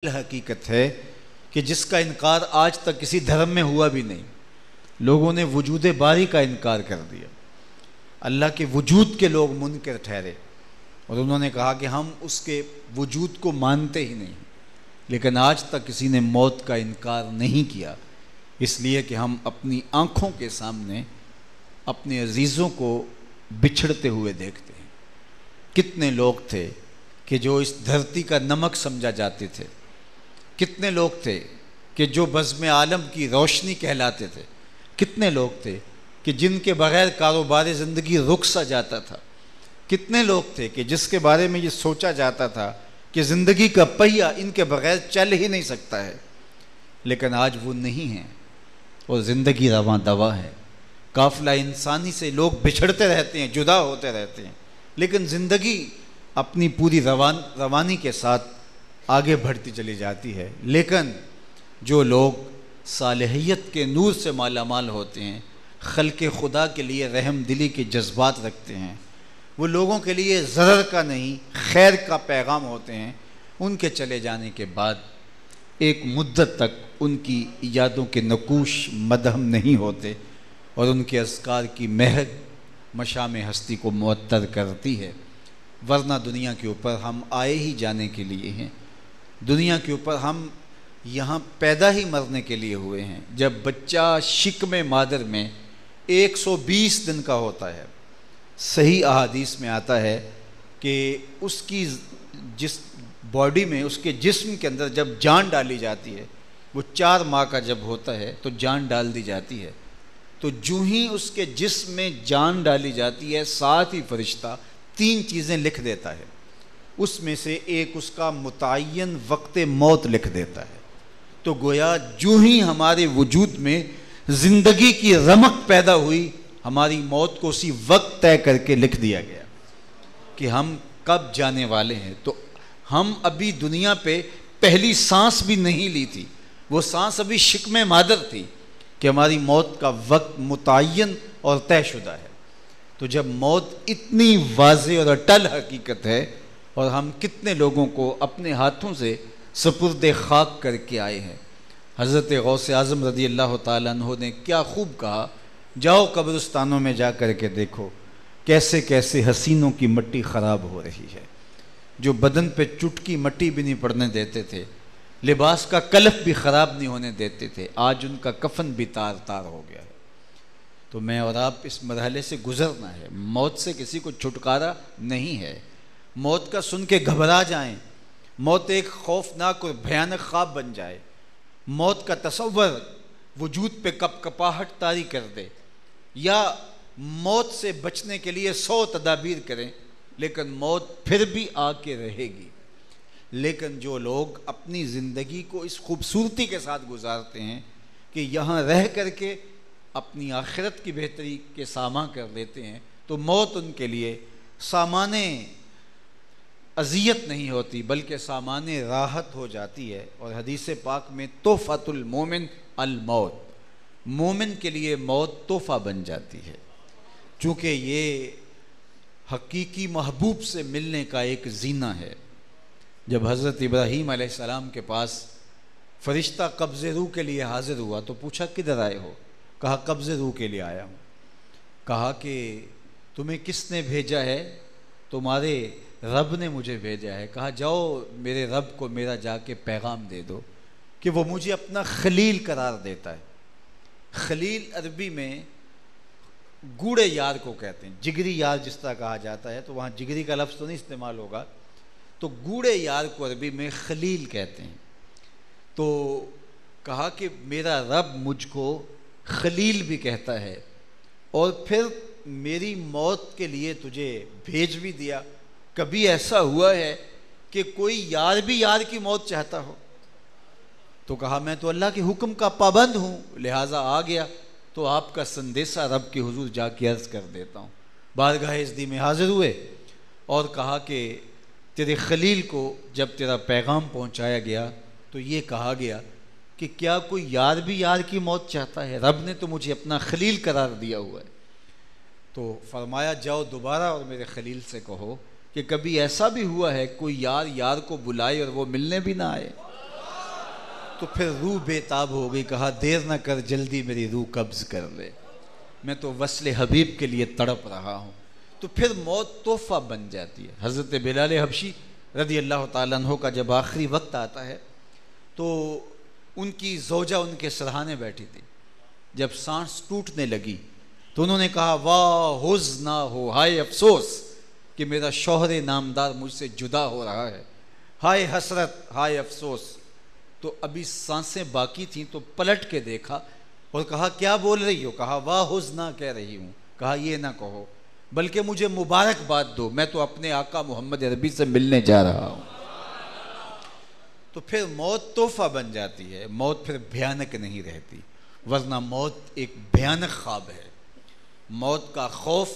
حقیقت ہے کہ جس کا انکار آج تک کسی دھرم میں ہوا بھی نہیں. لوگوں نے وجود باری کا انکار کر دیا. اللہ کے وجود کے لوگ منکر ٹھہرے اور انہوں نے کہا کہ ہم اس کے وجود کو مانتے ہی نہیں. لیکن آج تک کسی نے موت کا انکار نہیں کیا، اس لیے کہ ہم اپنی آنکھوں کے سامنے اپنے عزیزوں کو بچھڑتے ہوئے دیکھتے ہیں. کتنے لوگ تھے کہ جو اس دھرتی کا نمک سمجھا جاتے تھے، کتنے لوگ تھے کہ جو بزم عالم کی روشنی کہلاتے تھے، کتنے لوگ تھے کہ جن کے بغیر کاروبار زندگی رک سا جاتا تھا، کتنے لوگ تھے کہ جس کے بارے میں یہ سوچا جاتا تھا کہ زندگی کا پہیہ ان کے بغیر چل ہی نہیں سکتا ہے. لیکن آج وہ نہیں ہیں اور زندگی رواں دوا ہے. قافلہ انسانی سے لوگ بچھڑتے رہتے ہیں، جدا ہوتے رہتے ہیں، لیکن زندگی اپنی پوری روانی کے ساتھ آگے بڑھتی چلی جاتی ہے. لیکن جو لوگ صالحیت کے نور سے مالا مال ہوتے ہیں، خلق خدا کے لیے رحم دلی کے جذبات رکھتے ہیں، وہ لوگوں کے لیے ضرر کا نہیں خیر کا پیغام ہوتے ہیں. ان کے چلے جانے کے بعد ایک مدت تک ان کی یادوں کے نقوش مدہم نہیں ہوتے اور ان کے اذکار کی مہک مشام ہستی کو معطر کرتی ہے. ورنہ دنیا کے اوپر ہم آئے ہی جانے کے لیے ہیں. دنیا کے اوپر ہم یہاں پیدا ہی مرنے کے لیے ہوئے ہیں. جب بچہ شکم مادر میں 120 دن کا ہوتا ہے، صحیح احادیث میں آتا ہے کہ اس کی جس باڈی میں، اس کے جسم کے اندر جب جان ڈالی جاتی ہے، وہ 4 ماہ کا جب ہوتا ہے تو جان ڈال دی جاتی ہے. تو جو ہی اس کے جسم میں جان ڈالی جاتی ہے، ساتھ ہی فرشتہ 3 چیزیں لکھ دیتا ہے. اس میں سے ایک اس کا متعین وقت موت لکھ دیتا ہے. تو گویا جو ہی ہمارے وجود میں زندگی کی رمق پیدا ہوئی، ہماری موت کو اسی وقت طے کر کے لکھ دیا گیا کہ ہم کب جانے والے ہیں. تو ہم ابھی دنیا پہ پہلی سانس بھی نہیں لی تھی، وہ سانس ابھی شکم مادر تھی کہ ہماری موت کا وقت متعین اور طے شدہ ہے. تو جب موت اتنی واضح اور اٹل حقیقت ہے اور ہم کتنے لوگوں کو اپنے ہاتھوں سے سپرد خاک کر کے آئے ہیں. حضرت غوث اعظم رضی اللہ تعالیٰ عنہ نے کیا خوب کہا، جاؤ قبرستانوں میں جا کر کے دیکھو کیسے کیسے حسینوں کی مٹی خراب ہو رہی ہے. جو بدن پہ چٹکی مٹی بھی نہیں پڑنے دیتے تھے، لباس کا کلف بھی خراب نہیں ہونے دیتے تھے، آج ان کا کفن بھی تار تار ہو گیا ہے. تو میں اور آپ اس مرحلے سے گزرنا ہے. موت سے کسی کو چھٹکارا نہیں ہے. موت کا سن کے گھبرا جائیں، موت ایک خوفناک اور بھیانک خواب بن جائے، موت کا تصور وجود پہ کپ کپاہٹ طاری کر دے، یا موت سے بچنے کے لیے 100 تدابیر کریں، لیکن موت پھر بھی آ کے رہے گی. لیکن جو لوگ اپنی زندگی کو اس خوبصورتی کے ساتھ گزارتے ہیں کہ یہاں رہ کر کے اپنی آخرت کی بہتری کے سامان کر لیتے ہیں، تو موت ان کے لیے سامان اذیت نہیں ہوتی بلکہ سامان راحت ہو جاتی ہے. اور حدیث پاک میں تحفۃ المومن الموت، مومن کے لیے موت تحفہ بن جاتی ہے، چونکہ یہ حقیقی محبوب سے ملنے کا ایک زینہ ہے. جب حضرت ابراہیم علیہ السلام کے پاس فرشتہ قبض روح کے لیے حاضر ہوا تو پوچھا کدھر آئے ہو؟ کہا قبض روح کے لیے آیا ہوں. کہا کہ تمہیں کس نے بھیجا ہے؟ تمہارے رب نے مجھے بھیجا ہے. کہا جاؤ میرے رب کو میرا جا کے پیغام دے دو کہ وہ مجھے اپنا خلیل قرار دیتا ہے. خلیل عربی میں گوڑے یار کو کہتے ہیں، جگری یار جس طرح کہا جاتا ہے، تو وہاں جگری کا لفظ تو نہیں استعمال ہوگا، تو گوڑے یار کو عربی میں خلیل کہتے ہیں. تو کہا کہ میرا رب مجھ کو خلیل بھی کہتا ہے اور پھر میری موت کے لیے تجھے بھیج بھی دیا. کبھی ایسا ہوا ہے کہ کوئی یار بھی یار کی موت چاہتا ہو؟ تو کہا میں تو اللہ کے حکم کا پابند ہوں، لہٰذا آ گیا تو آپ کا سندیسہ رب کے حضور جا کے عرض کر دیتا ہوں. بارگاہ عزدی میں حاضر ہوئے اور کہا کہ تیرے خلیل کو جب تیرا پیغام پہنچایا گیا تو یہ کہا گیا کہ کیا کوئی یار بھی یار کی موت چاہتا ہے؟ رب نے تو مجھے اپنا خلیل قرار دیا ہوا ہے. تو فرمایا جاؤ دوبارہ اور میرے خلیل سے کہو کہ کبھی ایسا بھی ہوا ہے کوئی یار یار کو بلائے اور وہ ملنے بھی نہ آئے؟ تو پھر روح بے تاب ہو گئی، کہا دیر نہ کر جلدی میری روح قبض کر لے، میں تو وصل حبیب کے لیے تڑپ رہا ہوں۔ تو پھر موت تحفہ بن جاتی ہے۔ حضرت بلال حبشی رضی اللہ تعالیٰ عنہ کا جب آخری وقت آتا ہے تو ان کی زوجہ ان کے سرہانے بیٹھی تھی، جب سانس ٹوٹنے لگی تو انہوں نے کہا واہ حزن ہو، ہائے افسوس کہ میرا شوہر نامدار مجھ سے جدا ہو رہا ہے، ہائے حسرت، ہائے افسوس۔ تو ابھی سانسیں باقی تھیں تو پلٹ کے دیکھا اور کہا کیا بول رہی ہو؟ کہا واہ حزن کہہ رہی ہوں۔ کہا یہ نہ کہو بلکہ مجھے مبارکباد دو، میں تو اپنے آقا محمد عربی سے ملنے جا رہا ہوں۔ تو پھر موت تحفہ بن جاتی ہے، موت پھر بھیانک نہیں رہتی، ورنہ موت ایک بھیانک خواب ہے۔ موت کا خوف